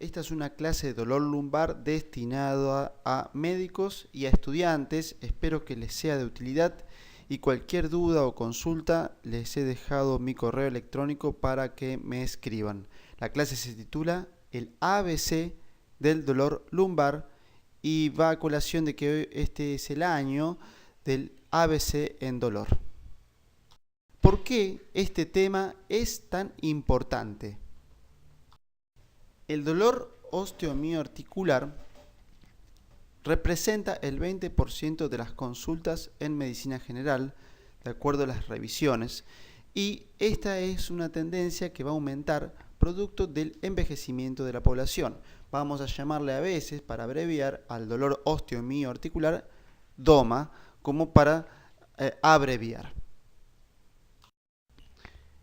Esta es una clase de dolor lumbar destinada a médicos y a estudiantes. Espero que les sea de utilidad y cualquier duda o consulta les he dejado mi correo electrónico para que me escriban. La clase se titula El ABC del dolor lumbar y va a colación de que este es el año del ABC en dolor. ¿Por qué este tema es tan importante? El dolor osteomioarticular representa el 20% de las consultas en medicina general, de acuerdo a las revisiones, y esta es una tendencia que va a aumentar producto del envejecimiento de la población. Vamos a llamarle a veces, para abreviar, al dolor osteomioarticular DOMA, como para abreviar.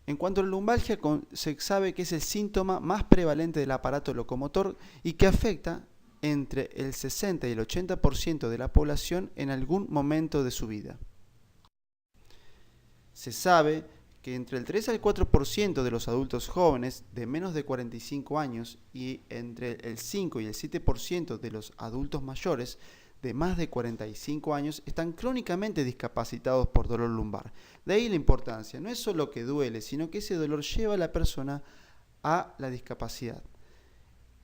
En cuanto a la lumbalgia, se sabe que es el síntoma más prevalente del aparato locomotor y que afecta entre el 60 y el 80% de la población en algún momento de su vida. Se sabe que entre el 3 al 4% de los adultos jóvenes de menos de 45 años y entre el 5 y el 7% de los adultos mayores de más de 45 años están crónicamente discapacitados por dolor lumbar. De ahí la importancia, no es solo que duele, sino que ese dolor lleva a la persona a la discapacidad.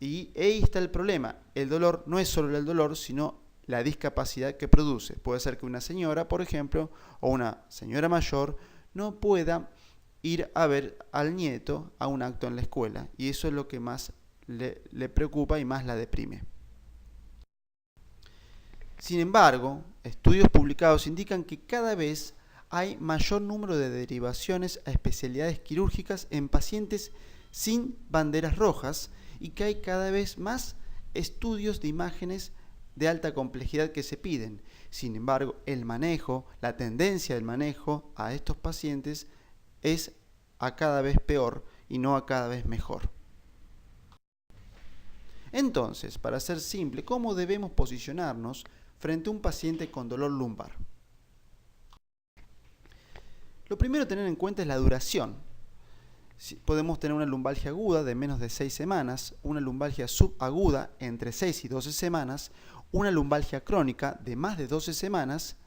Y ahí está el problema, el dolor no es solo el dolor, sino la discapacidad que produce. Puede ser que una señora, por ejemplo, o una señora mayor no pueda ir a ver al nieto a un acto en la escuela, y eso es lo que más le preocupa y más la deprime. Sin embargo, estudios publicados indican que cada vez hay mayor número de derivaciones a especialidades quirúrgicas en pacientes sin banderas rojas y que hay cada vez más estudios de imágenes de alta complejidad que se piden. Sin embargo, el manejo, la tendencia del manejo a estos pacientes es a cada vez peor y no a cada vez mejor. Entonces, para ser simple, ¿cómo debemos posicionarnos frente a un paciente con dolor lumbar? Lo primero a tener en cuenta es la duración. Podemos tener una lumbalgia aguda de menos de 6 semanas, una lumbalgia subaguda entre 6 y 12 semanas, una lumbalgia crónica de más de 12 semanas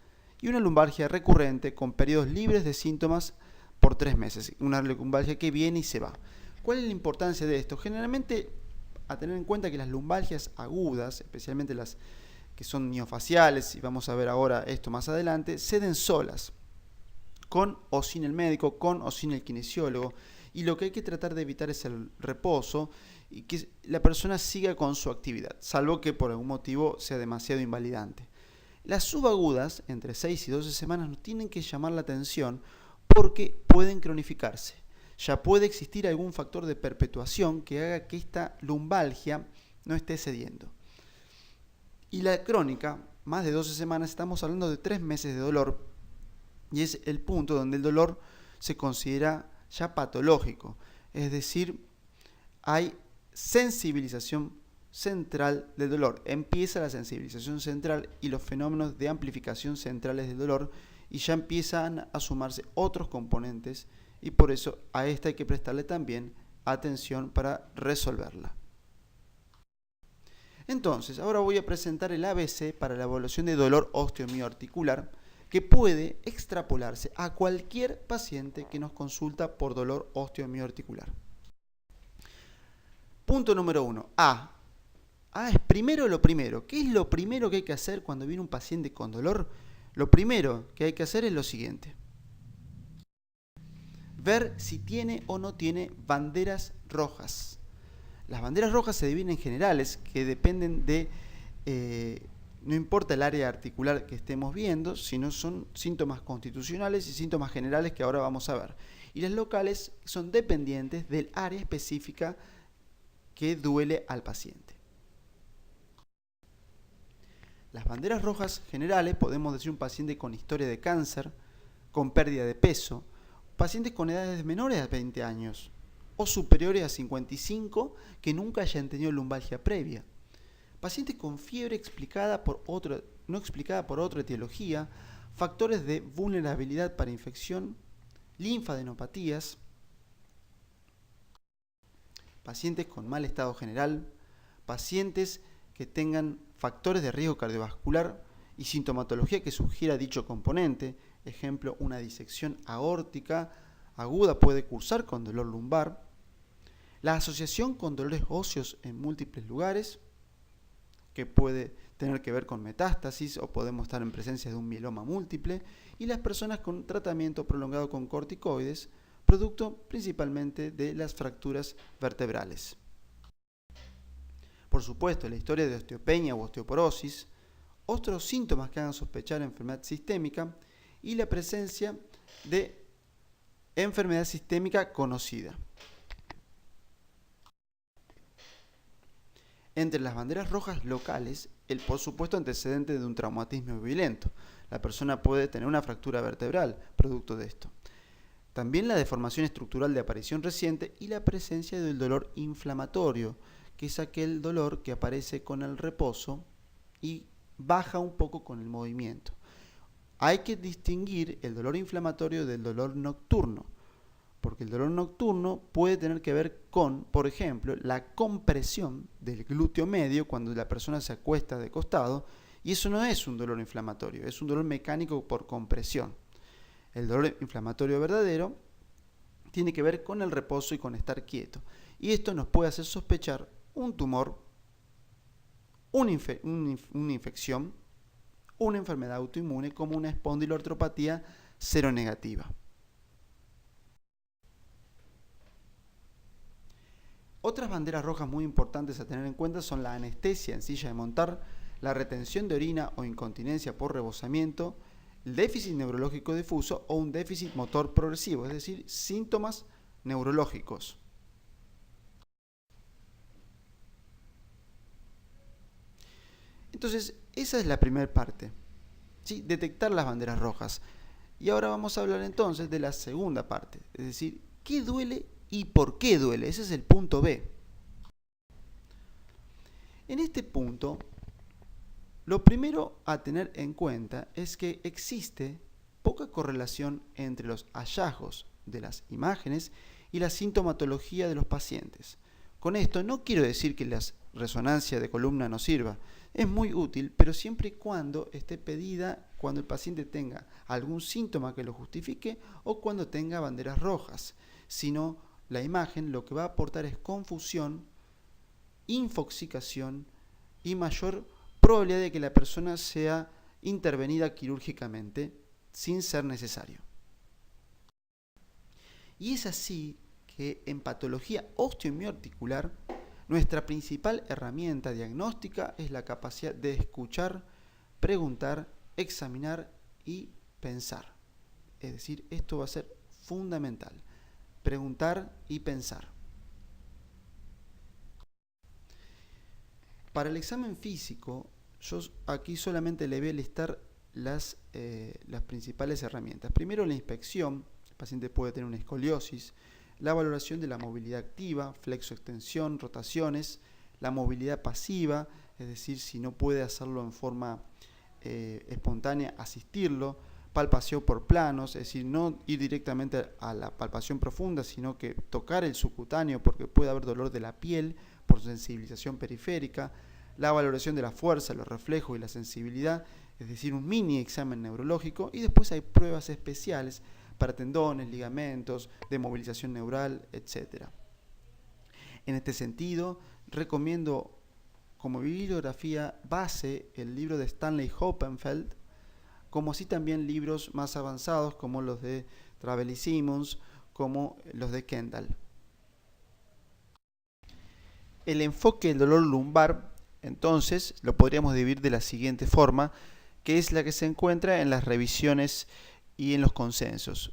y una lumbalgia recurrente con periodos libres de síntomas por 3 meses. Una lumbalgia que viene y se va. ¿Cuál es la importancia de esto? Generalmente, a tener en cuenta que las lumbalgias agudas, especialmente las que son miofaciales, y vamos a ver ahora esto más adelante, ceden solas, con o sin el médico, con o sin el kinesiólogo, y lo que hay que tratar de evitar es el reposo y que la persona siga con su actividad, salvo que por algún motivo sea demasiado invalidante. Las subagudas, entre 6 y 12 semanas, nos tienen que llamar la atención porque pueden cronificarse. Ya puede existir algún factor de perpetuación que haga que esta lumbalgia no esté cediendo. Y la crónica, más de 12 semanas, estamos hablando de 3 meses de dolor, y es el punto donde el dolor se considera ya patológico, es decir, hay sensibilización central del dolor. Empieza la sensibilización central y los fenómenos de amplificación centrales del dolor y ya empiezan a sumarse otros componentes y por eso a esta hay que prestarle también atención para resolverla. Entonces, ahora voy a presentar el ABC para la evaluación de dolor osteomioarticular que puede extrapolarse a cualquier paciente que nos consulta por dolor osteomioarticular. Punto número 1. A es primero lo primero. ¿Qué es lo primero que hay que hacer cuando viene un paciente con dolor? Lo primero que hay que hacer es lo siguiente. Ver si tiene o no tiene banderas rojas. Las banderas rojas se dividen en generales, que dependen de, no importa el área articular que estemos viendo, sino son síntomas constitucionales y síntomas generales que ahora vamos a ver. Y las locales son dependientes del área específica que duele al paciente. Las banderas rojas generales, podemos decir un paciente con historia de cáncer, con pérdida de peso, pacientes con edades menores a 20 años o superiores a 55 que nunca hayan tenido lumbalgia previa, pacientes con fiebre no explicada por otra etiología, factores de vulnerabilidad para infección, linfadenopatías, pacientes con mal estado general, pacientes que tengan factores de riesgo cardiovascular y sintomatología que sugiera dicho componente. Ejemplo, una disección aórtica aguda puede cursar con dolor lumbar. La asociación con dolores óseos en múltiples lugares, que puede tener que ver con metástasis o podemos estar en presencia de un mieloma múltiple, y las personas con tratamiento prolongado con corticoides, producto principalmente de las fracturas vertebrales. Por supuesto, la historia de osteopenia o osteoporosis, otros síntomas que hagan sospechar enfermedad sistémica y la presencia de enfermedad sistémica conocida. Entre las banderas rojas locales, el por supuesto antecedente de un traumatismo violento. La persona puede tener una fractura vertebral producto de esto. También la deformación estructural de aparición reciente y la presencia del dolor inflamatorio, que es aquel dolor que aparece con el reposo y baja un poco con el movimiento. Hay que distinguir el dolor inflamatorio del dolor nocturno, porque el dolor nocturno puede tener que ver con, por ejemplo, la compresión del glúteo medio cuando la persona se acuesta de costado, y eso no es un dolor inflamatorio, es un dolor mecánico por compresión. El dolor inflamatorio verdadero tiene que ver con el reposo y con estar quieto, y esto nos puede hacer sospechar un tumor, una infección, una enfermedad autoinmune como una espondiloartropatía seronegativa. Otras banderas rojas muy importantes a tener en cuenta son la anestesia en silla de montar, la retención de orina o incontinencia por rebosamiento, el déficit neurológico difuso o un déficit motor progresivo, es decir, síntomas neurológicos. Entonces, esa es la primera parte, ¿sí? Detectar las banderas rojas. Y ahora vamos a hablar entonces de la segunda parte, es decir, ¿qué duele y por qué duele? Ese es el punto B. En este punto, lo primero a tener en cuenta es que existe poca correlación entre los hallazgos de las imágenes y la sintomatología de los pacientes. Con esto no quiero decir que la resonancia de columna no sirva. Es muy útil, pero siempre y cuando esté pedida cuando el paciente tenga algún síntoma que lo justifique o cuando tenga banderas rojas. Si no, la imagen lo que va a aportar es confusión, infoxicación y mayor probabilidad de que la persona sea intervenida quirúrgicamente sin ser necesario. Y es así que en patología osteomioarticular, nuestra principal herramienta diagnóstica es la capacidad de escuchar, preguntar, examinar y pensar. Es decir, esto va a ser fundamental. Preguntar y pensar. Para el examen físico, yo aquí solamente le voy a listar las principales herramientas. Primero, la inspección. El paciente puede tener una escoliosis. La valoración de la movilidad activa, flexoextensión, rotaciones. La movilidad pasiva, es decir, si no puede hacerlo en forma espontánea, asistirlo. Palpación por planos, es decir, no ir directamente a la palpación profunda, sino que tocar el subcutáneo porque puede haber dolor de la piel por sensibilización periférica, la valoración de la fuerza, los reflejos y la sensibilidad, es decir, un mini examen neurológico, y después hay pruebas especiales para tendones, ligamentos, de movilización neural, etc. En este sentido, recomiendo como bibliografía base el libro de Stanley Hoppenfeld, como así también libros más avanzados como los de Travell y Simmons, como los de Kendall. El enfoque del dolor lumbar, entonces, lo podríamos dividir de la siguiente forma, que es la que se encuentra en las revisiones y en los consensos.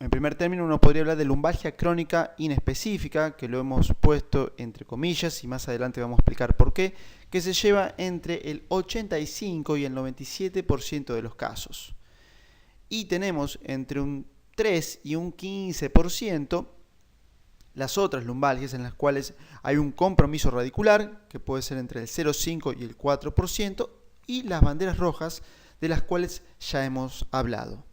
En primer término, uno podría hablar de lumbalgia crónica inespecífica, que lo hemos puesto entre comillas y más adelante vamos a explicar por qué, que se lleva entre el 85 y el 97% de los casos. Y tenemos entre un 3 y un 15% las otras lumbalgias en las cuales hay un compromiso radicular, que puede ser entre el 0,5 y el 4%, y las banderas rojas, de las cuales ya hemos hablado.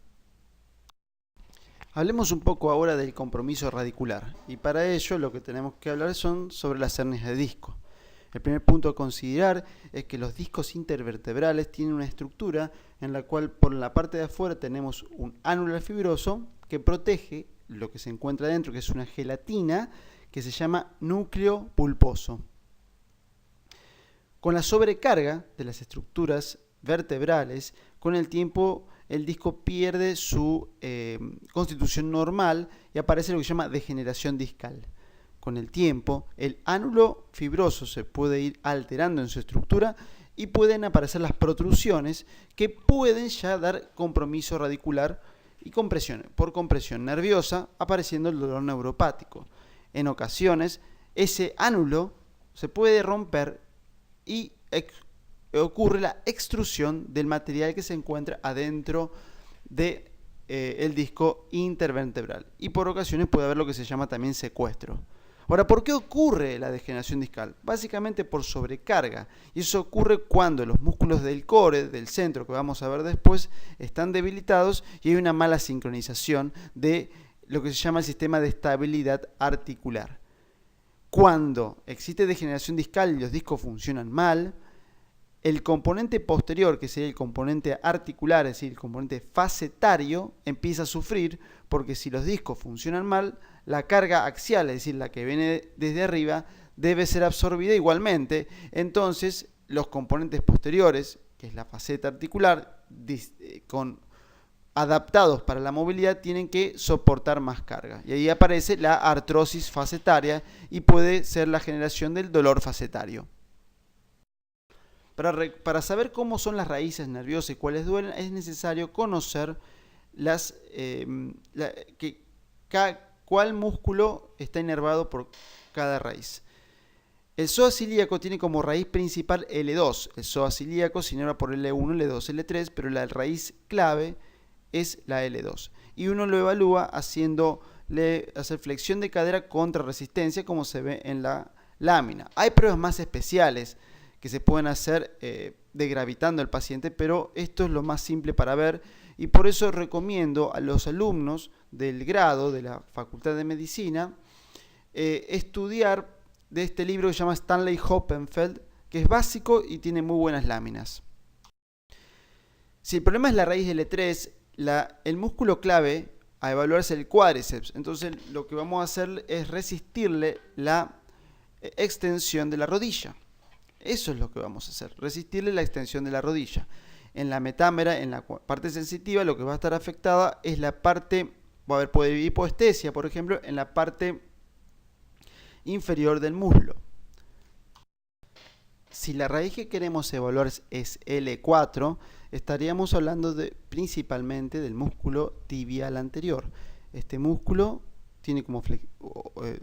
Hablemos un poco ahora del compromiso radicular, y para ello lo que tenemos que hablar son sobre las hernias de disco. El primer punto a considerar es que los discos intervertebrales tienen una estructura en la cual por la parte de afuera tenemos un anular fibroso que protege lo que se encuentra dentro, que es una gelatina que se llama núcleo pulposo. Con la sobrecarga de las estructuras vertebrales, con el tiempo el disco pierde su constitución normal y aparece lo que se llama degeneración discal. Con el tiempo, el ánulo fibroso se puede ir alterando en su estructura y pueden aparecer las protrusiones que pueden ya dar compromiso radicular y por compresión nerviosa, apareciendo el dolor neuropático. En ocasiones, ese ánulo se puede romper y ocurre la extrusión del material que se encuentra adentro del disco intervertebral. Y por ocasiones puede haber lo que se llama también secuestro. Ahora, ¿por qué ocurre la degeneración discal? Básicamente por sobrecarga. Y eso ocurre cuando los músculos del core, del centro, que vamos a ver después, están debilitados y hay una mala sincronización de lo que se llama el sistema de estabilidad articular. Cuando existe degeneración discal y los discos funcionan mal, el componente posterior, que sería el componente articular, es decir, el componente facetario, empieza a sufrir porque si los discos funcionan mal, la carga axial, es decir, la que viene desde arriba, debe ser absorbida igualmente. Entonces, los componentes posteriores, que es la faceta articular, adaptados para la movilidad, tienen que soportar más carga. Y ahí aparece la artrosis facetaria y puede ser la generación del dolor facetario. Para saber cómo son las raíces nerviosas y cuáles duelen, es necesario conocer cuál músculo está inervado por cada raíz. El psoas ilíaco tiene como raíz principal L2. El psoas ilíaco se inerva por L1, L2, L3, pero la raíz clave es la L2. Y uno lo evalúa hacer flexión de cadera contra resistencia, como se ve en la lámina. Hay pruebas más especiales que se pueden hacer degravitando al paciente, pero esto es lo más simple para ver y por eso recomiendo a los alumnos del grado de la Facultad de Medicina estudiar de este libro que se llama Stanley Hoppenfeld, que es básico y tiene muy buenas láminas. Si el problema es la raíz L3, el músculo clave a evaluar es el cuádriceps. Entonces lo que vamos a hacer es resistirle la extensión de la rodilla. Eso es lo que vamos a hacer, resistirle la extensión de la rodilla. En la metámera, en la parte sensitiva, lo que va a estar afectada es la parte, puede haber hipoestesia, por ejemplo, en la parte inferior del muslo. Si la raíz que queremos evaluar es L4, estaríamos hablando principalmente del músculo tibial anterior. Este músculo tiene como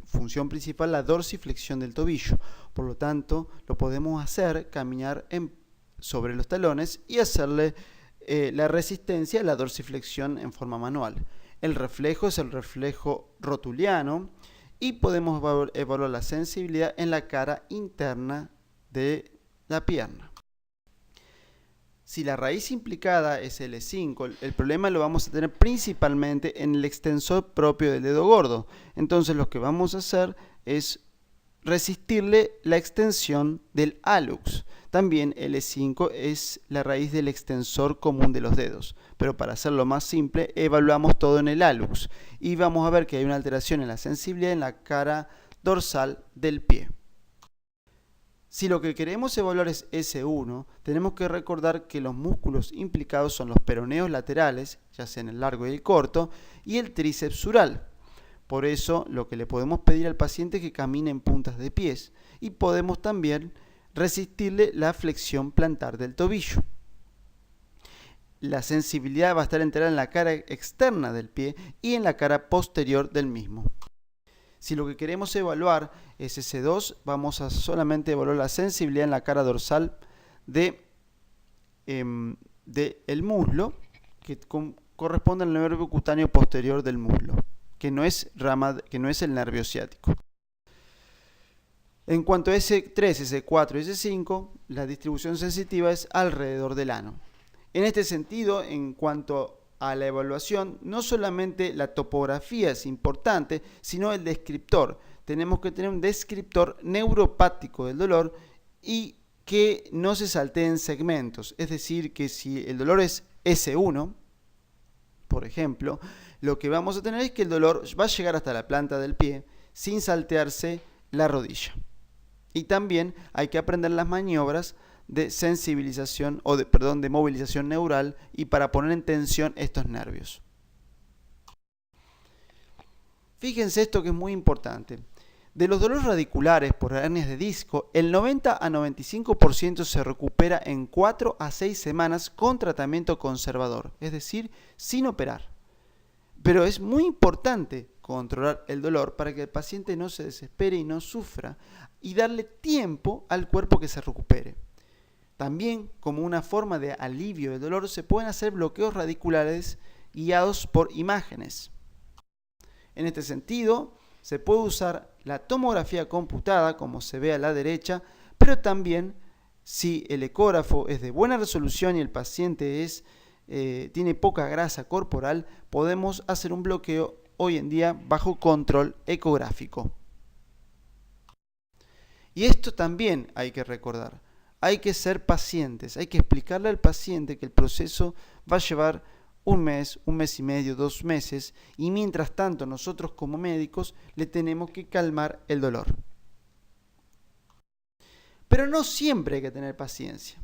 función principal la dorsiflexión del tobillo. Por lo tanto, lo podemos hacer caminar sobre los talones y hacerle la resistencia a la dorsiflexión en forma manual. El reflejo es el reflejo rotuliano y podemos evaluar la sensibilidad en la cara interna de la pierna. Si la raíz implicada es L5, el problema lo vamos a tener principalmente en el extensor propio del dedo gordo. Entonces lo que vamos a hacer es resistirle la extensión del hallux. También L5 es la raíz del extensor común de los dedos. Pero para hacerlo más simple, evaluamos todo en el hallux. Y vamos a ver que hay una alteración en la sensibilidad en la cara dorsal del pie. Si lo que queremos evaluar es S1, tenemos que recordar que los músculos implicados son los peroneos laterales, ya sea en el largo y el corto, y el tríceps sural. Por eso, lo que le podemos pedir al paciente es que camine en puntas de pies y podemos también resistirle la flexión plantar del tobillo. La sensibilidad va a estar enterada en la cara externa del pie y en la cara posterior del mismo. Si lo que queremos evaluar es S2, vamos a solamente evaluar la sensibilidad en la cara dorsal del muslo, que corresponde al nervio cutáneo posterior del muslo, que no es el nervio ciático. En cuanto a S3, S4 y S5, la distribución sensitiva es alrededor del ano. En este sentido, en cuanto a la evaluación, no solamente la topografía es importante, sino el descriptor. Tenemos que tener un descriptor neuropático del dolor y que no se salteen segmentos. Es decir, que si el dolor es S1, por ejemplo, lo que vamos a tener es que el dolor va a llegar hasta la planta del pie sin saltearse la rodilla. Y también hay que aprender las maniobras de sensibilización de movilización neural y para poner en tensión estos nervios. Fíjense esto que es muy importante. De los dolores radiculares por hernias de disco, el 90 a 95% se recupera en 4 a 6 semanas con tratamiento conservador, es decir, sin operar. Pero es muy importante controlar el dolor para que el paciente no se desespere y no sufra y darle tiempo al cuerpo que se recupere. También, como una forma de alivio del dolor, se pueden hacer bloqueos radiculares guiados por imágenes. En este sentido, se puede usar la tomografía computada, como se ve a la derecha, pero también, si el ecógrafo es de buena resolución y el paciente tiene poca grasa corporal, podemos hacer un bloqueo hoy en día bajo control ecográfico. Y esto también hay que recordar. Hay que ser pacientes, hay que explicarle al paciente que el proceso va a llevar un mes y medio, 2 meses, y mientras tanto nosotros como médicos le tenemos que calmar el dolor. Pero no siempre hay que tener paciencia.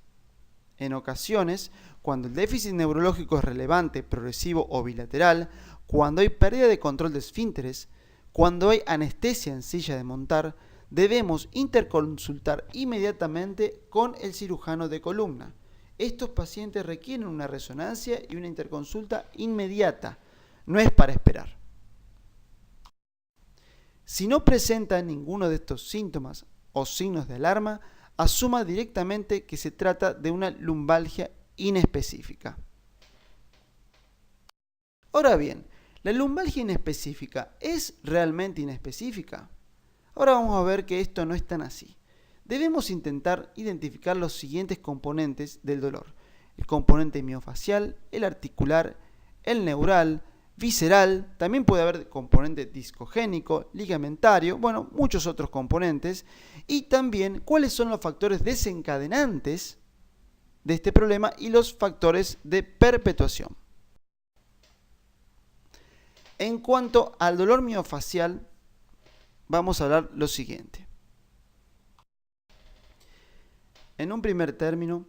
En ocasiones, cuando el déficit neurológico es relevante, progresivo o bilateral, cuando hay pérdida de control de esfínteres, cuando hay anestesia en silla de montar, debemos interconsultar inmediatamente con el cirujano de columna. Estos pacientes requieren una resonancia y una interconsulta inmediata, no es para esperar. Si no presenta ninguno de estos síntomas o signos de alarma, asuma directamente que se trata de una lumbalgia inespecífica. Ahora bien, ¿la lumbalgia inespecífica es realmente inespecífica? Ahora vamos a ver que esto no es tan así. Debemos intentar identificar los siguientes componentes del dolor: el componente miofacial, el articular, el neural, visceral, también puede haber componente discogénico, ligamentario, bueno, muchos otros componentes, y también cuáles son los factores desencadenantes de este problema y los factores de perpetuación. En cuanto al dolor miofacial, vamos a hablar lo siguiente. En un primer término,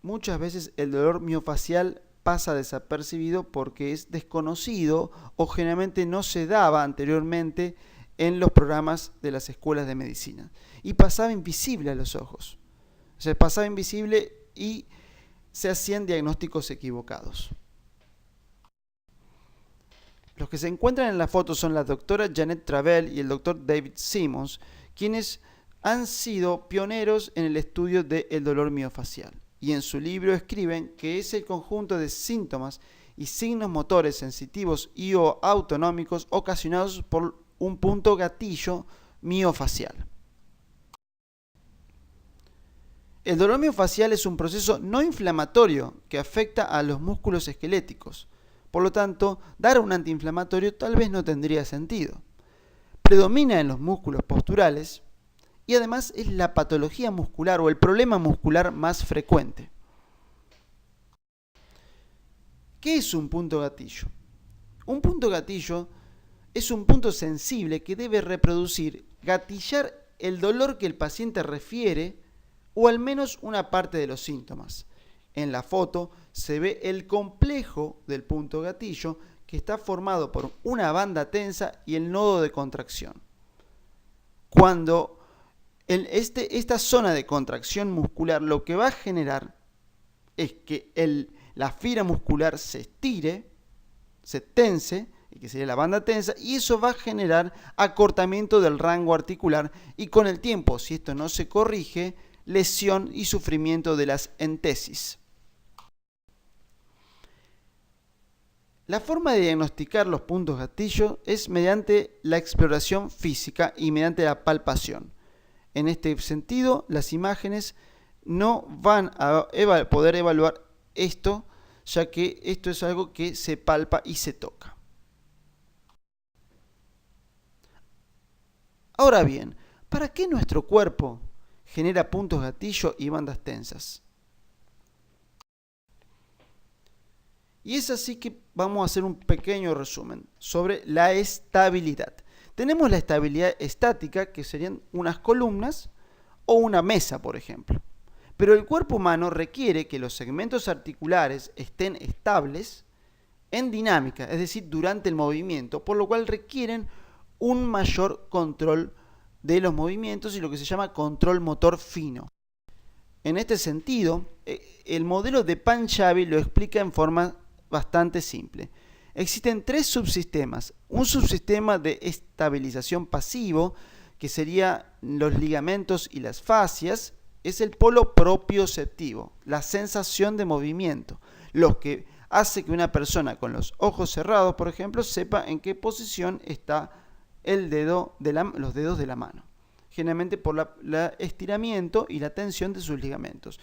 muchas veces el dolor miofacial pasa desapercibido porque es desconocido o generalmente no se daba anteriormente en los programas de las escuelas de medicina y pasaba invisible a los ojos. O sea, pasaba invisible y se hacían diagnósticos equivocados. Los que se encuentran en la foto son la doctora Janet Travell y el doctor David Simmons, quienes han sido pioneros en el estudio del dolor miofacial. Y en su libro escriben que es el conjunto de síntomas y signos motores sensitivos y o autonómicos ocasionados por un punto gatillo miofacial. El dolor miofacial es un proceso no inflamatorio que afecta a los músculos esqueléticos. Por lo tanto, dar un antiinflamatorio tal vez no tendría sentido. Predomina en los músculos posturales y además es la patología muscular o el problema muscular más frecuente. ¿Qué es un punto gatillo? Un punto gatillo es un punto sensible que debe reproducir, gatillar el dolor que el paciente refiere o al menos una parte de los síntomas. En la foto se ve el complejo del punto gatillo que está formado por una banda tensa y el nodo de contracción. Cuando esta zona de contracción muscular lo que va a generar es que la fibra muscular se estire, se tense, que sería la banda tensa, y eso va a generar acortamiento del rango articular y con el tiempo, si esto no se corrige, lesión y sufrimiento de las entesis. La forma de diagnosticar los puntos gatillo es mediante la exploración física y mediante la palpación. En este sentido, las imágenes no van a poder evaluar esto, ya que esto es algo que se palpa y se toca. Ahora bien, ¿para qué nuestro cuerpo genera puntos gatillo y bandas tensas. Y es así que vamos a hacer un pequeño resumen sobre la estabilidad. Tenemos la estabilidad estática, que serían unas columnas o una mesa, por ejemplo. Pero el cuerpo humano requiere que los segmentos articulares estén estables en dinámica, es decir, durante el movimiento, por lo cual requieren un mayor control de los movimientos y lo que se llama control motor fino. En este sentido, el modelo de Panchabi lo explica en forma bastante simple. Existen tres subsistemas. Un subsistema de estabilización pasivo, que sería los ligamentos y las fascias, es el polo propioceptivo, la sensación de movimiento, lo que hace que una persona con los ojos cerrados, por ejemplo, sepa en qué posición está los dedos de la mano. Generalmente por el estiramiento y la tensión de sus ligamentos,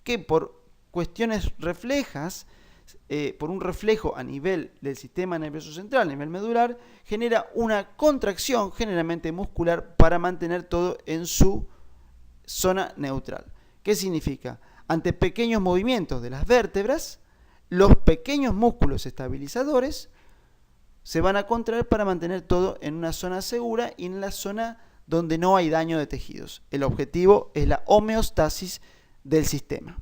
que por cuestiones reflejas, por un reflejo a nivel del sistema nervioso central, a nivel medular, genera una contracción generalmente muscular para mantener todo en su zona neutral. ¿Qué significa? Ante pequeños movimientos de las vértebras, los pequeños músculos estabilizadores se van a contraer para mantener todo en una zona segura y en la zona donde no hay daño de tejidos. El objetivo es la homeostasis del sistema.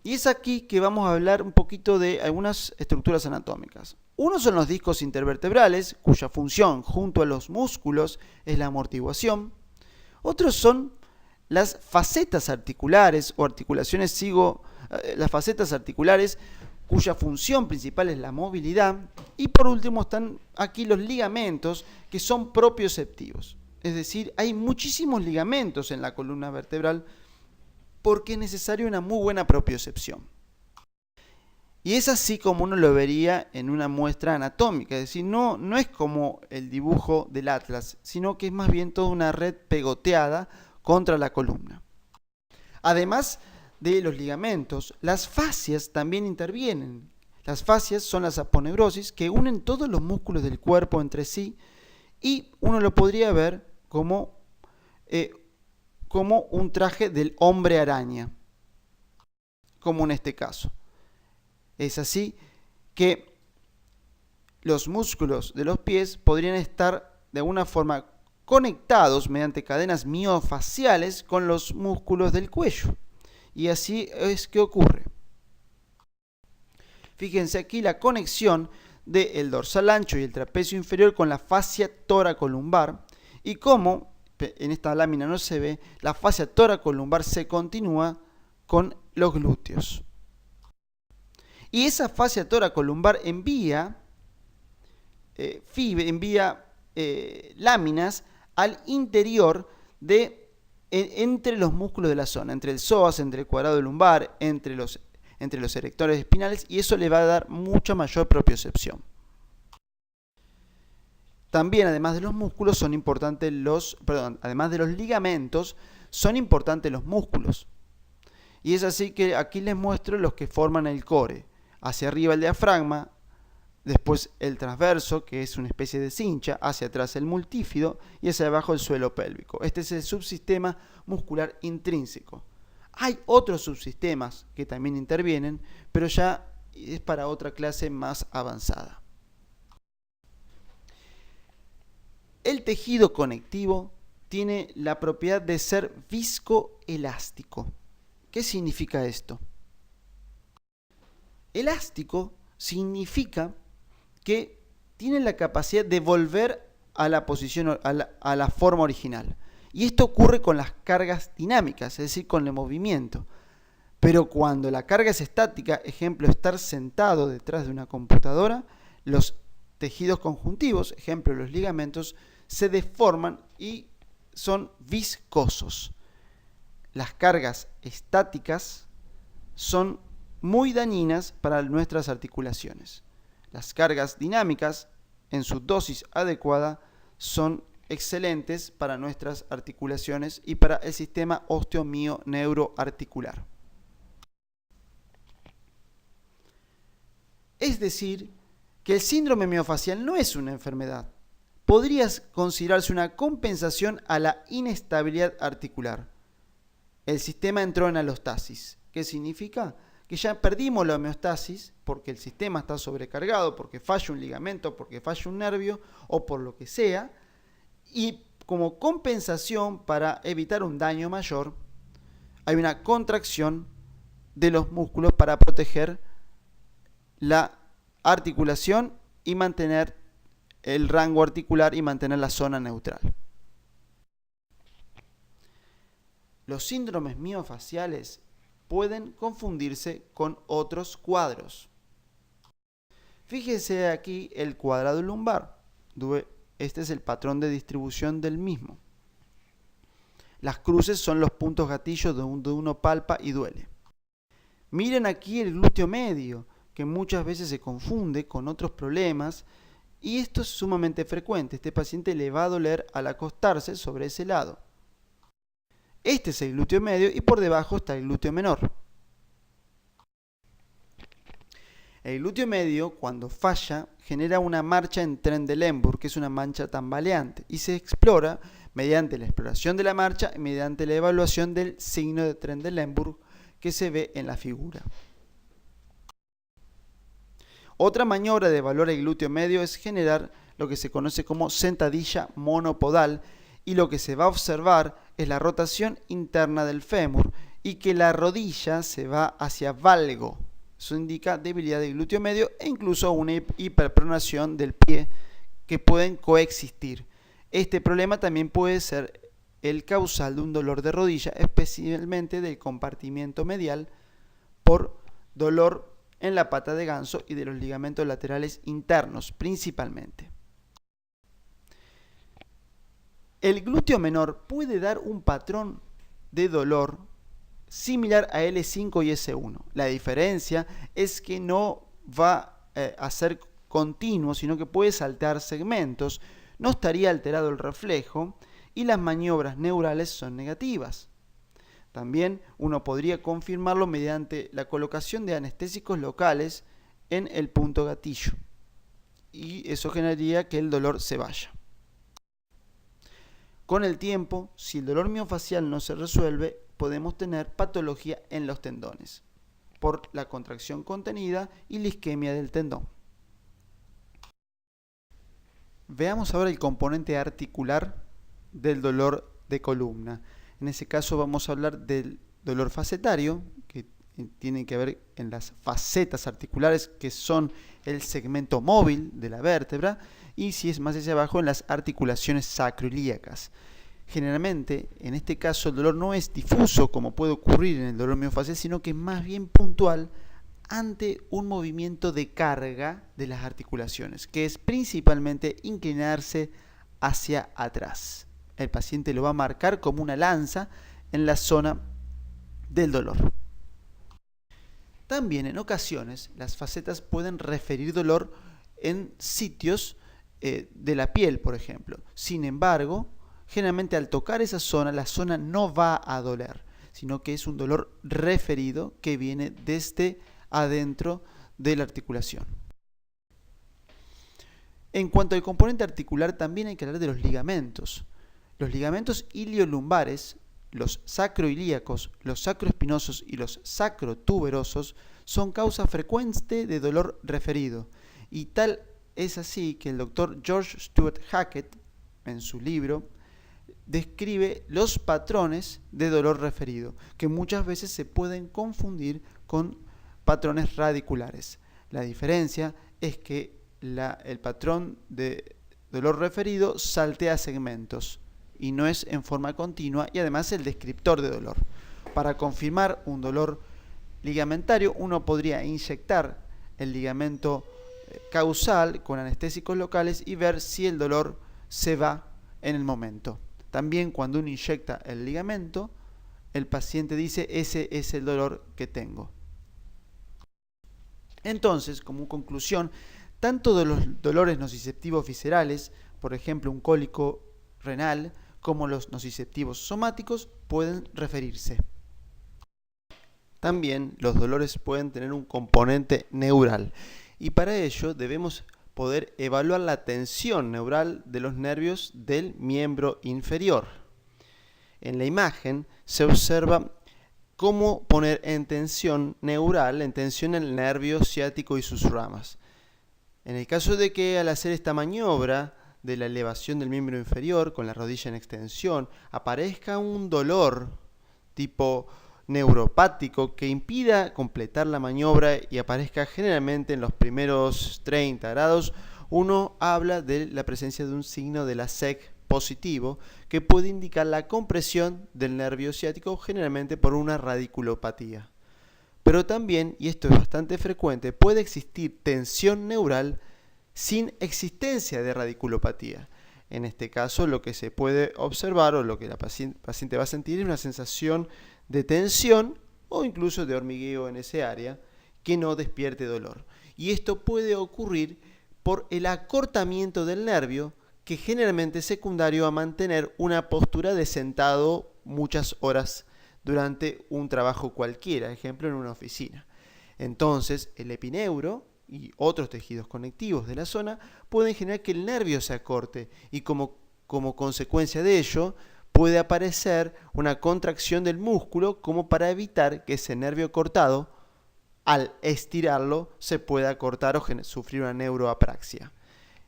Y es aquí que vamos a hablar un poquito de algunas estructuras anatómicas. Uno son los discos intervertebrales, cuya función junto a los músculos es la amortiguación. Otros son las facetas articulares o las facetas articulares, cuya función principal es la movilidad. Y por último están aquí los ligamentos, que son propioceptivos. Es decir, hay muchísimos ligamentos en la columna vertebral porque es necesaria una muy buena propiocepción. Y es así como uno lo vería en una muestra anatómica, es decir, no es como el dibujo del atlas, sino que es más bien toda una red pegoteada contra la columna. Además de los ligamentos, las fascias también intervienen. Las fascias son las aponeurosis que unen todos los músculos del cuerpo entre sí y uno lo podría ver como un traje del hombre araña, como en este caso. Es así que los músculos de los pies podrían estar de alguna forma conectados mediante cadenas miofaciales con los músculos del cuello. Y así es que ocurre. Fíjense aquí la conexión del dorsal ancho y el trapecio inferior con la fascia toracolumbar y cómo, en esta lámina no se ve, la fascia toracolumbar se continúa con los glúteos. Y esa fascia toracolumbar envía láminas al interior entre los músculos de la zona, entre el psoas, entre el cuadrado lumbar, entre los erectores espinales, y eso le va a dar mucha mayor propiocepción. También, además de los músculos, además de los ligamentos, son importantes los músculos. Y es así que aquí les muestro los que forman el core. Hacia arriba el diafragma, después el transverso, que es una especie de cincha, hacia atrás el multífido y hacia abajo el suelo pélvico. Este es el subsistema muscular intrínseco. Hay otros subsistemas que también intervienen, pero ya es para otra clase más avanzada. El tejido conectivo tiene la propiedad de ser viscoelástico. ¿Qué significa esto? Elástico significa que tiene la capacidad de volver a la posición, a la forma original. Y esto ocurre con las cargas dinámicas, es decir, con el movimiento. Pero cuando la carga es estática, ejemplo, estar sentado detrás de una computadora, los tejidos conjuntivos, ejemplo, los ligamentos, se deforman y son viscosos. Las cargas estáticas son muy dañinas para nuestras articulaciones. Las cargas dinámicas, en su dosis adecuada, son excelentes para nuestras articulaciones y para el sistema osteomio-neuroarticular. Es decir, que el síndrome miofacial no es una enfermedad. podría considerarse una compensación a la inestabilidad articular. El sistema entró en alostasis. ¿Qué significa? Que ya perdimos la homeostasis porque el sistema está sobrecargado, porque falla un ligamento, porque falla un nervio o por lo que sea, y como compensación para evitar un daño mayor, hay una contracción de los músculos para proteger la articulación y mantener el rango articular y mantener la zona neutral. Los síndromes miofaciales pueden confundirse con otros cuadros. Fíjese aquí el cuadrado lumbar. Este es el patrón de distribución del mismo. Las cruces son los puntos gatillos donde uno palpa y duele. Miren aquí el glúteo medio, que muchas veces se confunde con otros problemas, y esto es sumamente frecuente. Este paciente le va a doler al acostarse sobre ese lado. Este es el glúteo medio y por debajo está el glúteo menor. El glúteo medio, cuando falla, genera una marcha en Trendelenburg, que es una mancha tambaleante, y se explora mediante la exploración de la marcha y mediante la evaluación del signo de Trendelenburg que se ve en la figura. Otra maniobra de evaluar el glúteo medio es generar lo que se conoce como sentadilla monopodal, y lo que se va a observar es la rotación interna del fémur y que la rodilla se va hacia valgo. Eso indica debilidad del glúteo medio e incluso una hiperpronación del pie que pueden coexistir. Este problema también puede ser el causal de un dolor de rodilla, especialmente del compartimiento medial, por dolor en la pata de ganso y de los ligamentos laterales internos principalmente. El glúteo menor puede dar un patrón de dolor similar a L5 y S1. La diferencia es que no va a ser continuo, sino que puede saltar segmentos, no estaría alterado el reflejo y las maniobras neurales son negativas. También uno podría confirmarlo mediante la colocación de anestésicos locales en el punto gatillo, y eso generaría que el dolor se vaya. Con el tiempo, si el dolor miofacial no se resuelve, podemos tener patología en los tendones por la contracción contenida y la isquemia del tendón. Veamos ahora el componente articular del dolor de columna. En ese caso vamos a hablar del dolor facetario, que tiene que ver en las facetas articulares, que son el segmento móvil de la vértebra, y si es más hacia abajo, en las articulaciones sacroiliacas. Generalmente, en este caso, el dolor no es difuso como puede ocurrir en el dolor miofacial, sino que es más bien puntual ante un movimiento de carga de las articulaciones, que es principalmente inclinarse hacia atrás. El paciente lo va a marcar como una lanza en la zona del dolor. También en ocasiones las facetas pueden referir dolor en sitios de la piel, por ejemplo. Sin embargo, generalmente al tocar esa zona, la zona no va a doler, sino que es un dolor referido que viene desde adentro de la articulación. En cuanto al componente articular, también hay que hablar de los ligamentos. Los ligamentos iliolumbares, los sacroilíacos, los sacroespinosos y los sacrotuberosos son causa frecuente de dolor referido, y tal es así que el doctor George Stuart Hackett, en su libro, describe los patrones de dolor referido, que muchas veces se pueden confundir con patrones radiculares. La diferencia es que el patrón de dolor referido saltea segmentos y no es en forma continua, y además el descriptor de dolor. Para confirmar un dolor ligamentario, uno podría inyectar el ligamento causal con anestésicos locales y ver si el dolor se va en el momento. También cuando uno inyecta el ligamento, el paciente dice: ese es el dolor que tengo. Entonces, como conclusión, tanto de los dolores nociceptivos viscerales, por ejemplo un cólico renal, como los nociceptivos somáticos pueden referirse. También los dolores pueden tener un componente neural, y para ello debemos poder evaluar la tensión neural de los nervios del miembro inferior. En la imagen se observa cómo poner en tensión neural, en tensión el nervio ciático y sus ramas. En el caso de que al hacer esta maniobra de la elevación del miembro inferior con la rodilla en extensión aparezca un dolor tipo neuropático que impida completar la maniobra y aparezca generalmente en los primeros 30 grados, uno habla de la presencia de un signo de la SEC positivo que puede indicar la compresión del nervio ciático, generalmente por una radiculopatía. Pero también, y esto es bastante frecuente, puede existir tensión neural sin existencia de radiculopatía. En este caso, lo que se puede observar o lo que la paciente va a sentir es una sensación de tensión o incluso de hormigueo en ese área que no despierte dolor. Y esto puede ocurrir por el acortamiento del nervio, que generalmente es secundario a mantener una postura de sentado muchas horas durante un trabajo cualquiera, ejemplo en una oficina. Entonces, el epineuro y otros tejidos conectivos de la zona pueden generar que el nervio se acorte y como consecuencia de ello puede aparecer una contracción del músculo como para evitar que ese nervio cortado, al estirarlo, se pueda cortar o sufrir una neuroapraxia.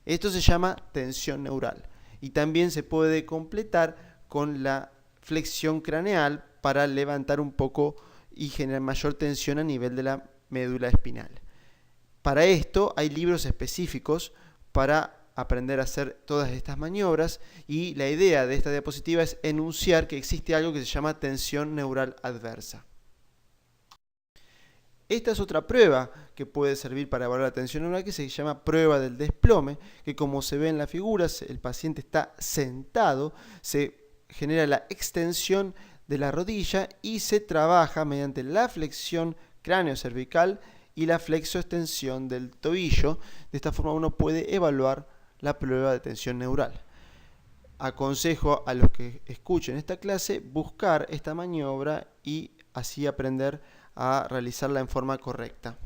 Esto se llama tensión neural y también se puede completar con la flexión craneal para levantar un poco y generar mayor tensión a nivel de la médula espinal. Para esto hay libros específicos para aprender a hacer todas estas maniobras y la idea de esta diapositiva es enunciar que existe algo que se llama tensión neural adversa. Esta es otra prueba que puede servir para evaluar la tensión neural que se llama prueba del desplome, que como se ve en la figura, el paciente está sentado, se genera la extensión de la rodilla y se trabaja mediante la flexión cráneo-cervical y la flexoextensión del tobillo. De esta forma uno puede evaluar la prueba de tensión neural. Aconsejo a los que escuchen esta clase buscar esta maniobra y así aprender a realizarla en forma correcta.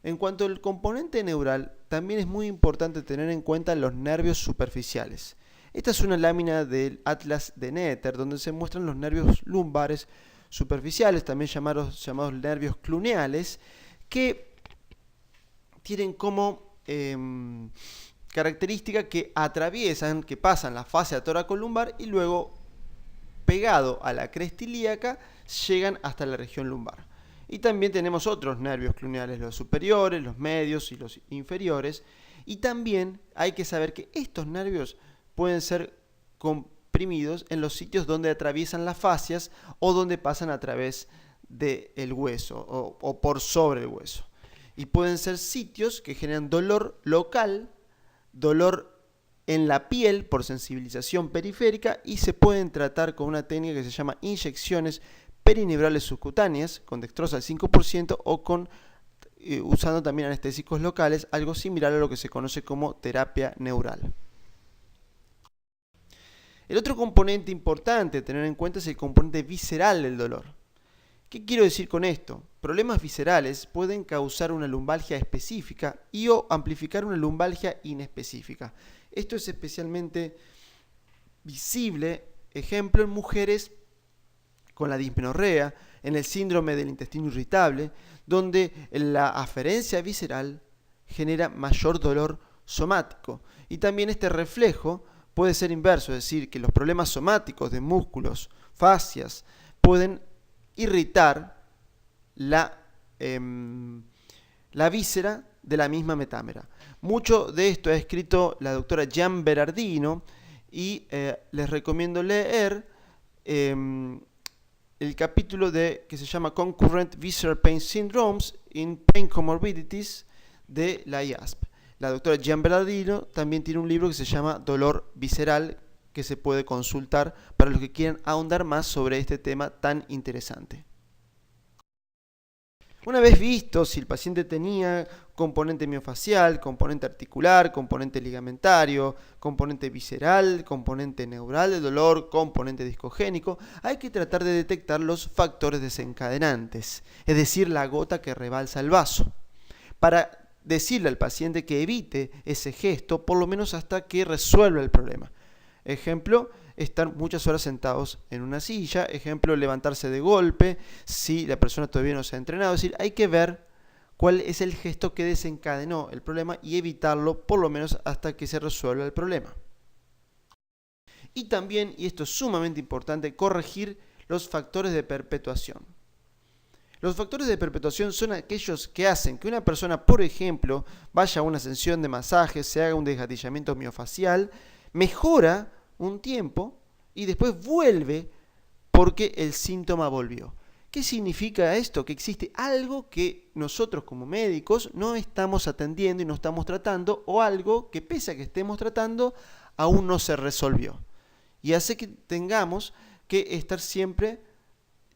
En cuanto al componente neural, también es muy importante tener en cuenta los nervios superficiales. Esta es una lámina del Atlas de Noether donde se muestran los nervios lumbares superficiales, también llamados nervios cluneales, que tienen como característica que atraviesan, que pasan la fascia toracolumbar y luego, pegado a la cresta ilíaca, llegan hasta la región lumbar. Y también tenemos otros nervios cluneales, los superiores, los medios y los inferiores. Y también hay que saber que estos nervios pueden ser comprimidos en los sitios donde atraviesan las fascias o donde pasan a través del hueso o por sobre el hueso. Y pueden ser sitios que generan dolor local, dolor en la piel por sensibilización periférica y se pueden tratar con una técnica que se llama inyecciones perineurales subcutáneas con dextrosa al 5% o usando también anestésicos locales, algo similar a lo que se conoce como terapia neural. El otro componente importante a tener en cuenta es el componente visceral del dolor. ¿Qué quiero decir con esto? Problemas viscerales pueden causar una lumbalgia específica o amplificar una lumbalgia inespecífica. Esto es especialmente visible, ejemplo, en mujeres con la dismenorrea, en el síndrome del intestino irritable, donde la aferencia visceral genera mayor dolor somático. Y también este reflejo puede ser inverso, es decir, que los problemas somáticos de músculos, fascias, pueden irritar la víscera de la misma metámera. Mucho de esto ha escrito la doctora Gian Berardino y les recomiendo leer el capítulo que se llama Concurrent Visceral Pain Syndromes in Pain Comorbidities de la IASP. La doctora Gian Berardino también tiene un libro que se llama Dolor Visceral, que se puede consultar para los que quieran ahondar más sobre este tema tan interesante. Una vez visto si el paciente tenía componente miofacial, componente articular, componente ligamentario, componente visceral, componente neural del dolor, componente discogénico, hay que tratar de detectar los factores desencadenantes, es decir, la gota que rebalsa el vaso. Para decirle al paciente que evite ese gesto, por lo menos hasta que resuelva el problema. Ejemplo, estar muchas horas sentados en una silla. Ejemplo, levantarse de golpe si la persona todavía no se ha entrenado. Es decir, hay que ver cuál es el gesto que desencadenó el problema y evitarlo por lo menos hasta que se resuelva el problema. Y también, y esto es sumamente importante, corregir los factores de perpetuación. Los factores de perpetuación son aquellos que hacen que una persona, por ejemplo, vaya a una sesión de masaje, se haga un desgatillamiento miofacial, mejora un tiempo y después vuelve porque el síntoma volvió. ¿Qué significa esto? Que existe algo que nosotros como médicos no estamos atendiendo y no estamos tratando, o algo que pese a que estemos tratando, aún no se resolvió. Y hace que tengamos que estar siempre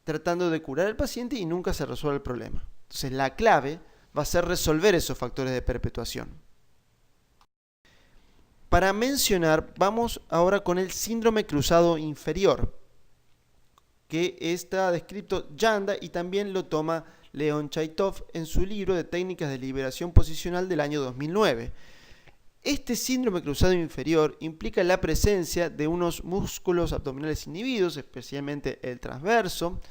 tratando de curar al paciente y nunca se resuelve el problema. Entonces la clave va a ser resolver esos factores de perpetuación. Para mencionar, vamos ahora con el síndrome cruzado inferior, que está descrito Janda y también lo toma Leon Chaitov en su libro de técnicas de liberación posicional del año 2009. Este síndrome cruzado inferior implica la presencia de unos músculos abdominales inhibidos, especialmente el transverso,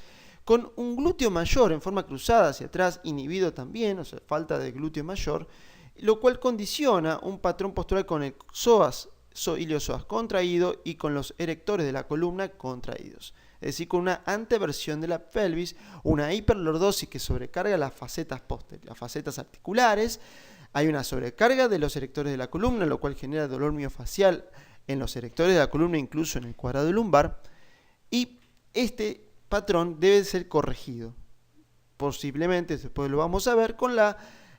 con un glúteo mayor en forma cruzada hacia atrás, inhibido también, o sea, falta de glúteo mayor, lo cual condiciona un patrón postural con el iliopsoas contraído y con los erectores de la columna contraídos. Es decir, con una anteversión de la pelvis, una hiperlordosis que sobrecarga las facetas articulares. Hay una sobrecarga de los erectores de la columna, lo cual genera dolor miofacial en los erectores de la columna, incluso en el cuadrado lumbar. Y este patrón debe ser corregido. Posiblemente, después lo vamos a ver, con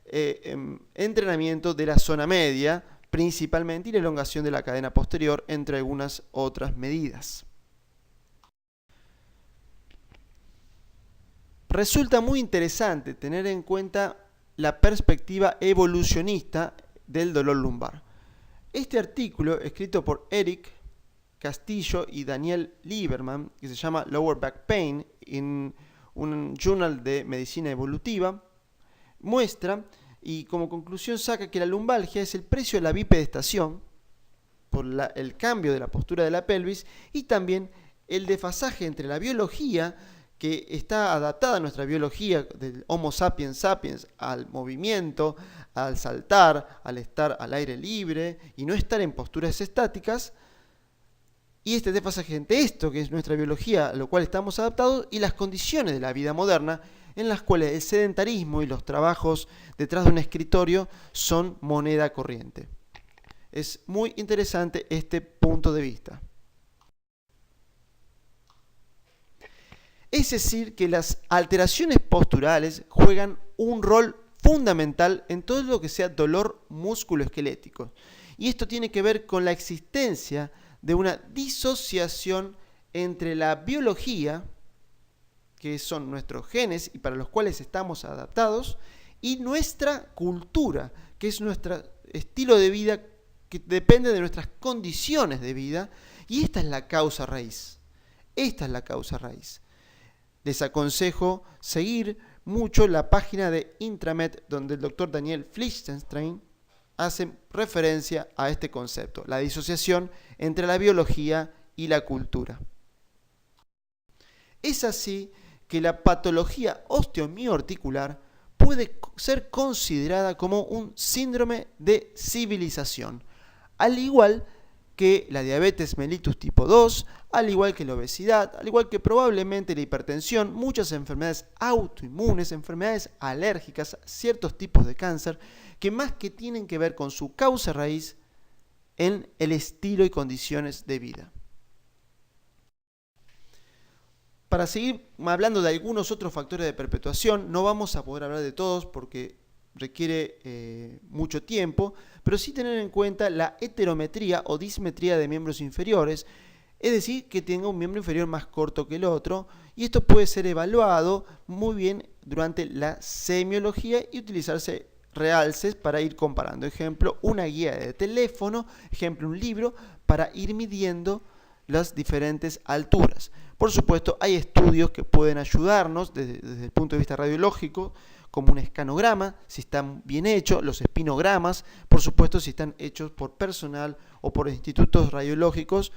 el entrenamiento de la zona media, principalmente, y la elongación de la cadena posterior, entre algunas otras medidas. Resulta muy interesante tener en cuenta la perspectiva evolucionista del dolor lumbar. Este artículo, escrito por Eric Castillo y Daniel Lieberman, que se llama Lower Back Pain, en un journal de medicina evolutiva, muestra y como conclusión saca que la lumbalgia es el precio de la bipedestación por el cambio de la postura de la pelvis y también el desfasaje entre la biología que está adaptada a nuestra biología del Homo sapiens sapiens al movimiento, al saltar, al estar al aire libre y no estar en posturas estáticas, y este desfasaje entre esto que es nuestra biología a lo cual estamos adaptados y las condiciones de la vida moderna en las cuales el sedentarismo y los trabajos detrás de un escritorio son moneda corriente. Es muy interesante este punto de vista. Es decir, que las alteraciones posturales juegan un rol fundamental en todo lo que sea dolor musculoesquelético. Y esto tiene que ver con la existencia de una disociación entre la biología, que son nuestros genes y para los cuales estamos adaptados, y nuestra cultura, que es nuestro estilo de vida que depende de nuestras condiciones de vida, y esta es la causa raíz. Esta es la causa raíz. Les aconsejo seguir mucho la página de Intramed, donde el doctor Daniel Flichtenstein hace referencia a este concepto, la disociación entre la biología y la cultura. Es así que la patología osteomioarticular puede ser considerada como un síndrome de civilización, al igual que la diabetes mellitus tipo 2, al igual que la obesidad, al igual que probablemente la hipertensión, muchas enfermedades autoinmunes, enfermedades alérgicas, ciertos tipos de cáncer, que más que tienen que ver con su causa raíz en el estilo y condiciones de vida. Para seguir hablando de algunos otros factores de perpetuación, no vamos a poder hablar de todos porque requiere mucho tiempo, pero sí tener en cuenta la heterometría o dismetría de miembros inferiores, es decir, que tenga un miembro inferior más corto que el otro, y esto puede ser evaluado muy bien durante la semiología y utilizarse realces para ir comparando. Ejemplo, una guía de teléfono, ejemplo, un libro para ir midiendo las diferentes alturas. Por supuesto, hay estudios que pueden ayudarnos desde el punto de vista radiológico, como un escanograma, si están bien hechos, los espinogramas, por supuesto, si están hechos por personal o por institutos radiológicos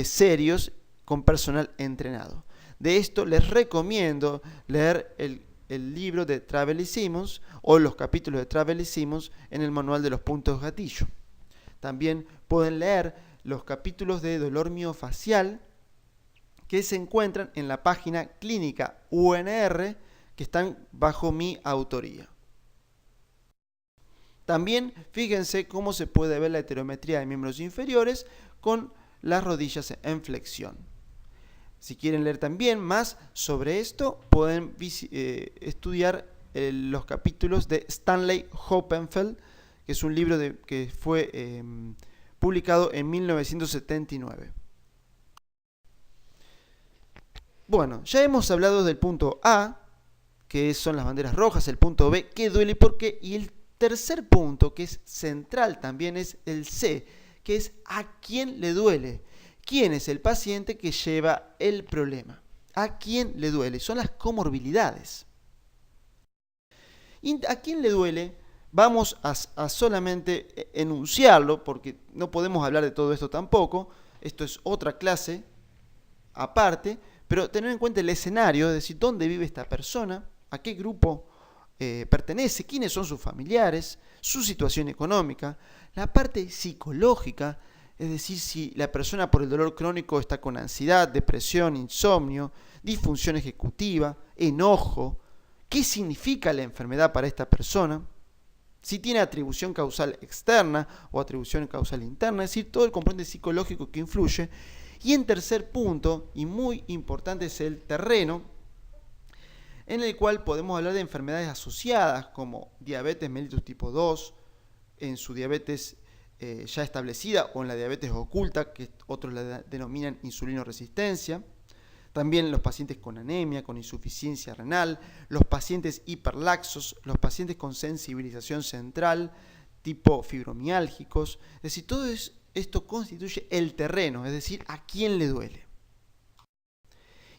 serios con personal entrenado. De esto les recomiendo leer el libro de Travell y Simmons o los capítulos de Travell y Simmons en el manual de los puntos gatillo. También pueden leer los capítulos de dolor miofacial que se encuentran en la página clínica UNR, que están bajo mi autoría. También fíjense cómo se puede ver la heterometría de miembros inferiores con las rodillas en flexión. Si quieren leer también más sobre esto, pueden estudiar los capítulos de Stanley Hoppenfeld, que es un libro que fue publicado en 1979. Bueno, ya hemos hablado del punto A, que son las banderas rojas, el punto B, qué duele y por qué, y el tercer punto, que es central también, es el C, que es a quién le duele. ¿Quién es el paciente que lleva el problema? ¿A quién le duele? Son las comorbilidades. ¿Y a quién le duele? Vamos a solamente enunciarlo, porque no podemos hablar de todo esto tampoco. Esto es otra clase aparte, pero tener en cuenta el escenario, es decir, dónde vive esta persona, a qué grupo pertenece, quiénes son sus familiares, su situación económica, la parte psicológica, es decir, si la persona por el dolor crónico está con ansiedad, depresión, insomnio, disfunción ejecutiva, enojo, qué significa la enfermedad para esta persona, si tiene atribución causal externa o atribución causal interna, es decir, todo el componente psicológico que influye. Y en tercer punto, y muy importante, es el terreno, en el cual podemos hablar de enfermedades asociadas como diabetes mellitus tipo 2, en su diabetes ya establecida o en la diabetes oculta, que otros la denominan insulinoresistencia. También los pacientes con anemia, con insuficiencia renal, los pacientes hiperlaxos, los pacientes con sensibilización central, tipo fibromiálgicos. Es decir, todo esto constituye el terreno, es decir, a quién le duele.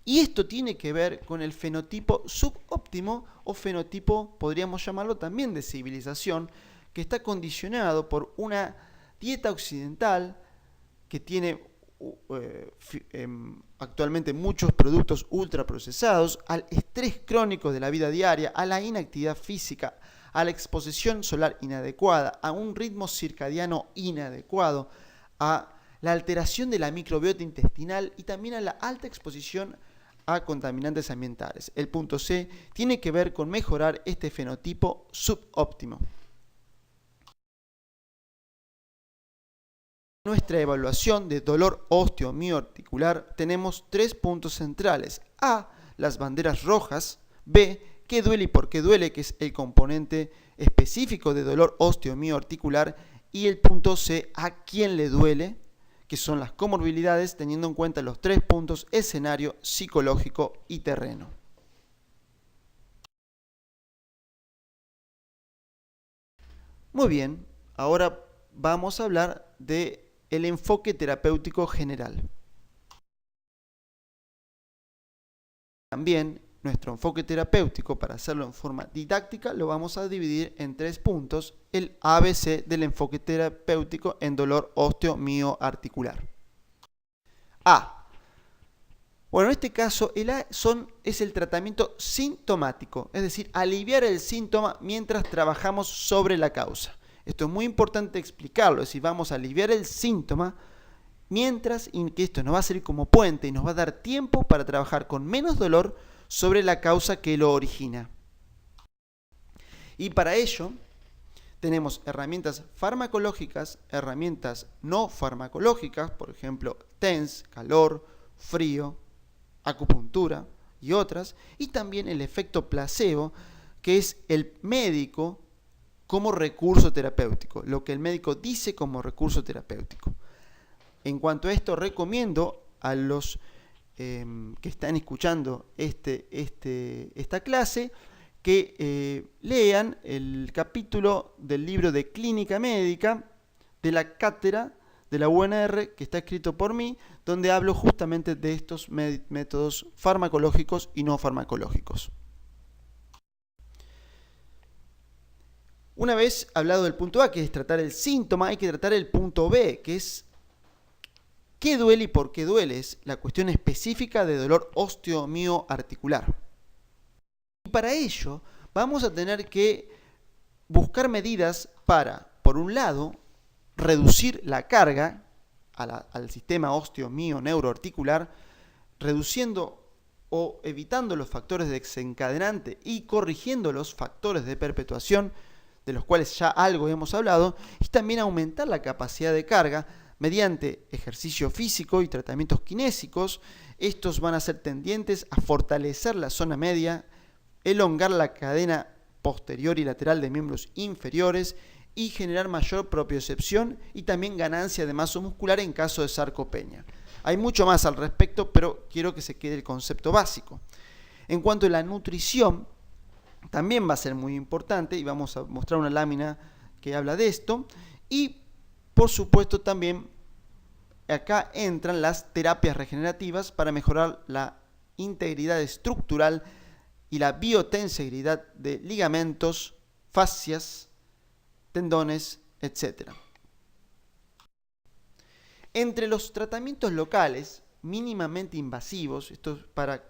Y esto tiene que ver con el fenotipo subóptimo o fenotipo, podríamos llamarlo también de civilización, que está condicionado por una dieta occidental que tiene actualmente muchos productos ultraprocesados, al estrés crónico de la vida diaria, a la inactividad física, a la exposición solar inadecuada, a un ritmo circadiano inadecuado, a la alteración de la microbiota intestinal y también a la alta exposición a contaminantes ambientales. El punto C tiene que ver con mejorar este fenotipo subóptimo. En nuestra evaluación de dolor osteomioarticular tenemos 3 puntos centrales. A, las banderas rojas. B, qué duele y por qué duele, que es el componente específico de dolor osteomioarticular. Y el punto C, a quién le duele, que son las comorbilidades, teniendo en cuenta los 3 puntos: escenario, psicológico y terreno. Muy bien, ahora vamos a hablar de el enfoque terapéutico general. También nuestro enfoque terapéutico, para hacerlo en forma didáctica, lo vamos a dividir en 3 puntos, el ABC del enfoque terapéutico en dolor osteomioarticular. A. Bueno, en este caso el A es el tratamiento sintomático, es decir, aliviar el síntoma mientras trabajamos sobre la causa. Esto es muy importante explicarlo, es decir, vamos a aliviar el síntoma mientras, y que esto nos va a servir como puente y nos va a dar tiempo para trabajar con menos dolor sobre la causa que lo origina. Y para ello tenemos herramientas farmacológicas, herramientas no farmacológicas, por ejemplo, TENS, calor, frío, acupuntura y otras, y también el efecto placebo, que es el médico como recurso terapéutico, lo que el médico dice como recurso terapéutico. En cuanto a esto, recomiendo a los que están escuchando esta clase que lean el capítulo del libro de Clínica Médica de la cátedra de la UNR, que está escrito por mí, donde hablo justamente de estos métodos farmacológicos y no farmacológicos. Una vez hablado del punto A, que es tratar el síntoma, hay que tratar el punto B, que es qué duele y por qué duele. Es la cuestión específica de dolor osteomioarticular. Y para ello vamos a tener que buscar medidas para, por un lado, reducir la carga al sistema osteomio-neuroarticular, reduciendo o evitando los factores desencadenantes y corrigiendo los factores de perpetuación, de los cuales ya algo hemos hablado, y también aumentar la capacidad de carga mediante ejercicio físico y tratamientos kinésicos. Estos van a ser tendientes a fortalecer la zona media, elongar la cadena posterior y lateral de miembros inferiores y generar mayor propiocepción y también ganancia de masa muscular en caso de sarcopenia. Hay mucho más al respecto, pero quiero que se quede el concepto básico. En cuanto a la nutrición, también va a ser muy importante y vamos a mostrar una lámina que habla de esto. Y por supuesto también acá entran las terapias regenerativas para mejorar la integridad estructural y la biotensegridad de ligamentos, fascias, tendones, etc. Entre los tratamientos locales mínimamente invasivos, esto es para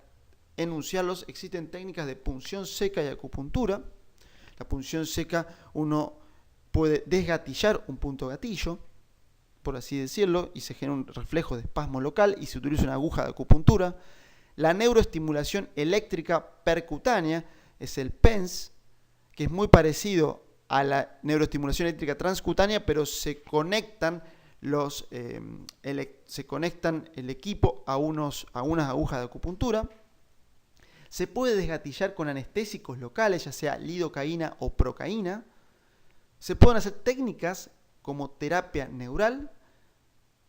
enunciarlos, existen técnicas de punción seca y acupuntura. La punción seca, uno puede desgatillar un punto gatillo, por así decirlo, y se genera un reflejo de espasmo local y se utiliza una aguja de acupuntura. La neuroestimulación eléctrica percutánea es el PENS, que es muy parecido a la neuroestimulación eléctrica transcutánea, pero se conectan el equipo a unas agujas de acupuntura. Se puede desgatillar con anestésicos locales, ya sea lidocaína o procaína. Se pueden hacer técnicas como terapia neural.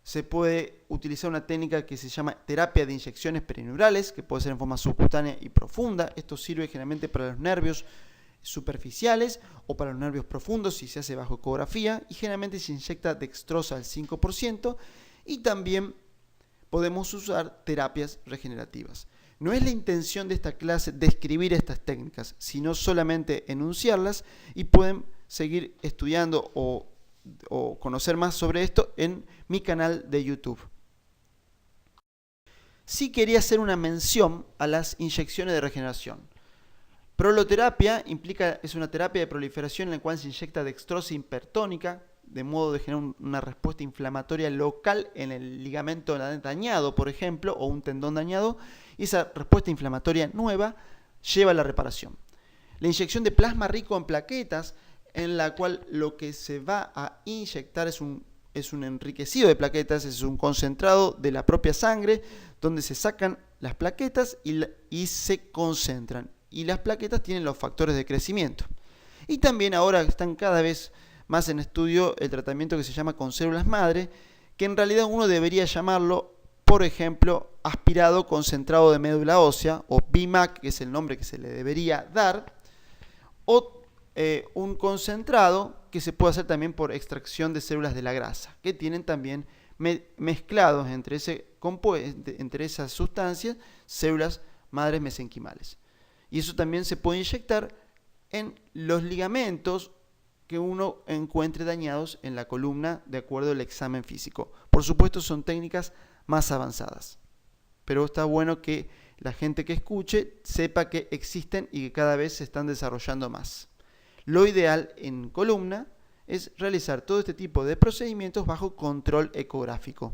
Se puede utilizar una técnica que se llama terapia de inyecciones perineurales, que puede ser en forma subcutánea y profunda. Esto sirve generalmente para los nervios superficiales o para los nervios profundos si se hace bajo ecografía, y generalmente se inyecta dextrosa al 5%, y también podemos usar terapias regenerativas. No es la intención de esta clase describir estas técnicas, sino solamente enunciarlas, y pueden seguir estudiando o conocer más sobre esto en mi canal de YouTube. Sí quería hacer una mención a las inyecciones de regeneración. Proloterapia es una terapia de proliferación en la cual se inyecta dextrosa hipertónica, de modo de generar una respuesta inflamatoria local en el ligamento dañado, por ejemplo, o un tendón dañado, y esa respuesta inflamatoria nueva lleva a la reparación. La inyección de plasma rico en plaquetas, en la cual lo que se va a inyectar es un enriquecido de plaquetas, es un concentrado de la propia sangre, donde se sacan las plaquetas y se concentran. Y las plaquetas tienen los factores de crecimiento. Y también ahora están cada vez más en estudio el tratamiento que se llama con células madre, que en realidad uno debería llamarlo, por ejemplo, aspirado concentrado de médula ósea, o BIMAC, que es el nombre que se le debería dar, o un concentrado que se puede hacer también por extracción de células de la grasa, que tienen también mezclados entre esas sustancias células madres mesenquimales. Y eso también se puede inyectar en los ligamentos que uno encuentre dañados en la columna de acuerdo al examen físico. Por supuesto, son técnicas más avanzadas, pero está bueno que la gente que escuche sepa que existen y que cada vez se están desarrollando más. Lo ideal en columna es realizar todo este tipo de procedimientos bajo control ecográfico.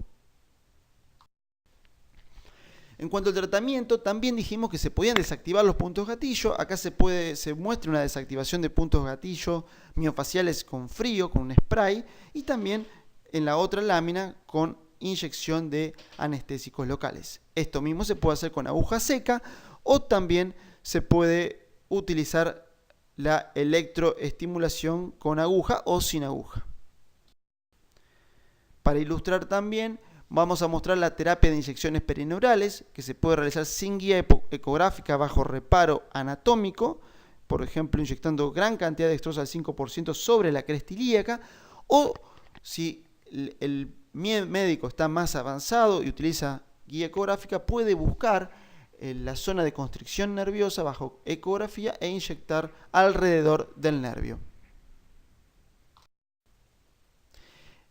En cuanto al tratamiento, también dijimos que se podían desactivar los puntos gatillo. Acá se muestra una desactivación de puntos gatillo miofaciales con frío, con un spray, y también en la otra lámina con inyección de anestésicos locales. Esto mismo se puede hacer con aguja seca, o también se puede utilizar la electroestimulación con aguja o sin aguja. Para ilustrar también, vamos a mostrar la terapia de inyecciones perineurales, que se puede realizar sin guía ecográfica bajo reparo anatómico, por ejemplo, inyectando gran cantidad de dextrosa al 5% sobre la cresta ilíaca, o si el médico está más avanzado y utiliza guía ecográfica, puede buscar la zona de constricción nerviosa bajo ecografía e inyectar alrededor del nervio.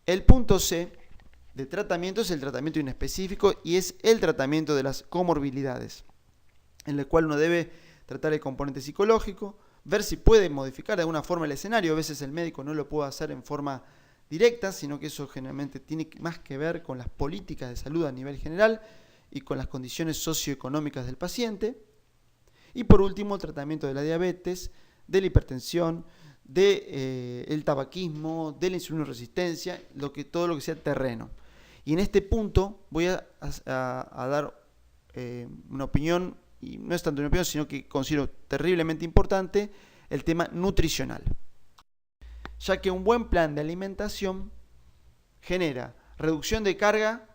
El punto C de tratamiento es el tratamiento inespecífico y es el tratamiento de las comorbilidades, en el cual uno debe tratar el componente psicológico, ver si puede modificar de alguna forma el escenario. A veces el médico no lo puede hacer en forma directa, sino que eso generalmente tiene más que ver con las políticas de salud a nivel general y con las condiciones socioeconómicas del paciente. Y por último, el tratamiento de la diabetes, de la hipertensión, del tabaquismo, de la insulinoresistencia, todo lo que sea terreno. Y en este punto voy a dar una opinión, y no es tanto una opinión, sino que considero terriblemente importante el tema nutricional, ya que un buen plan de alimentación genera reducción de carga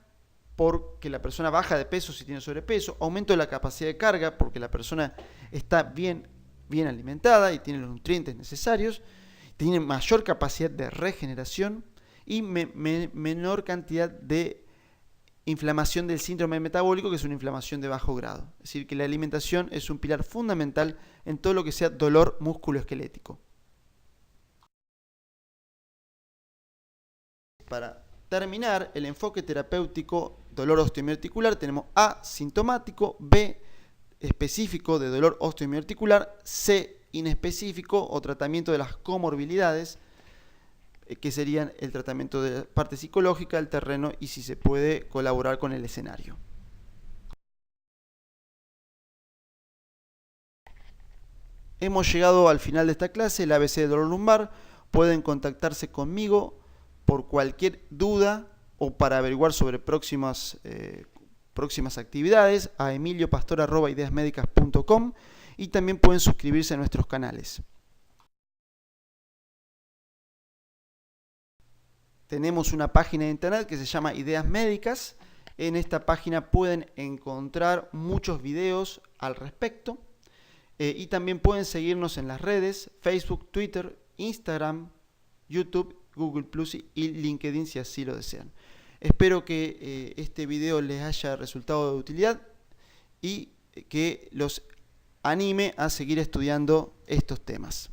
porque la persona baja de peso si tiene sobrepeso, aumento de la capacidad de carga porque la persona está bien alimentada y tiene los nutrientes necesarios, tiene mayor capacidad de regeneración y menor cantidad de inflamación del síndrome metabólico, que es una inflamación de bajo grado. Es decir, que la alimentación es un pilar fundamental en todo lo que sea dolor musculoesquelético. Para terminar, el enfoque terapéutico dolor osteomiarticular tenemos A, sintomático, B, específico de dolor osteomiarticular, C, inespecífico o tratamiento de las comorbilidades, que serían el tratamiento de la parte psicológica, el terreno y si se puede colaborar con el escenario. Hemos llegado al final de esta clase, el ABC de dolor lumbar. Pueden contactarse conmigo por cualquier duda o para averiguar sobre próximas actividades a emiliopastor@ideasmedicas.com y también pueden suscribirse a nuestros canales. Tenemos una página de internet que se llama Ideas Médicas. En esta página pueden encontrar muchos videos al respecto y también pueden seguirnos en las redes Facebook, Twitter, Instagram, YouTube, Google Plus y LinkedIn si así lo desean. Espero que este video les haya resultado de utilidad y que los anime a seguir estudiando estos temas.